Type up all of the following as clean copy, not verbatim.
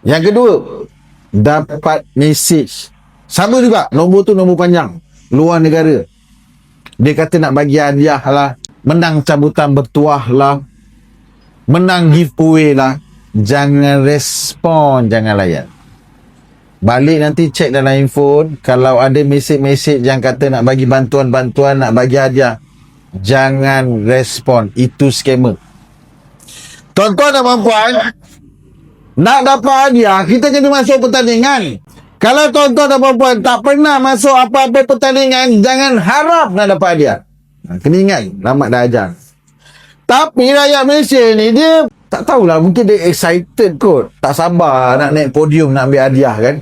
Yang kedua, dapat mesej. Sama juga, nombor tu nombor panjang. Luar negara. Dia kata nak bagi hadiah lah. Menang cabutan bertuah lah. Menang giveaway lah. Jangan respon, jangan layan. Balik nanti cek dalam handphone. Kalau ada mesej-mesej yang kata nak bagi bantuan-bantuan, nak bagi hadiah, jangan respon. Itu scammer. Tuan-tuan dan puan-puan, nak dapat hadiah, kita kena masuk pertandingan. Kalau tuan-tuan dan puan-puan tak pernah masuk apa-apa pertandingan, jangan harap nak dapat hadiah. Kena ingat, Rahmat dah ajar. Tapi rakyat Malaysia ni, dia tak tahulah, mungkin dia excited kot. Tak sabar nak naik podium, nak ambil hadiah kan.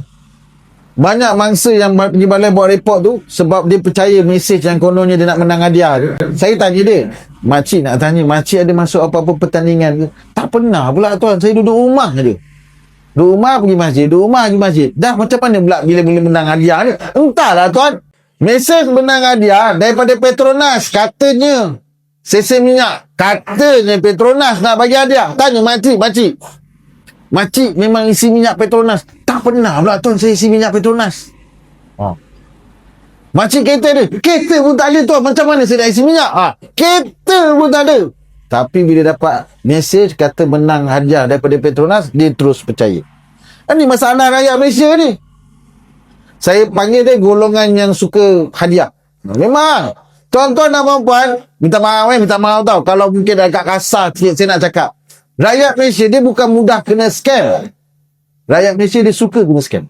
Banyak mangsa yang pergi balai buat report tu sebab dia percaya mesej yang kononnya dia nak menang hadiah tu. Saya tanya dia, makcik nak tanya, makcik ada masuk apa-apa pertandingan ke? Tak pernah pula tuan, saya duduk rumah je. Duduk rumah pergi masjid, duduk rumah pergi masjid. Dah macam mana pula bila boleh menang hadiah ni? Entahlah tuan. Mesej menang hadiah daripada Petronas, katanya sesen minyak. Katanya Petronas nak bagi hadiah. Tanya makcik, makcik memang isi minyak Petronas? Tak pernah pula tuan saya isi minyak Petronas. Makcik kereta dia? Kereta pun tak ada tuan. Macam mana saya nak isi minyak? Kereta pun tak ada. Tapi bila dapat mesej kata menang hadiah daripada Petronas, dia terus percaya. Ini masalah rakyat Malaysia ni. Saya panggil dia golongan yang suka hadiah. Memang. Tuan-tuan dan puan-puan, minta maaf tau. Kalau mungkin agak kasar sikit saya nak cakap. Rakyat Malaysia dia bukan mudah kena scam. Rakyat Malaysia dia suka kena scam.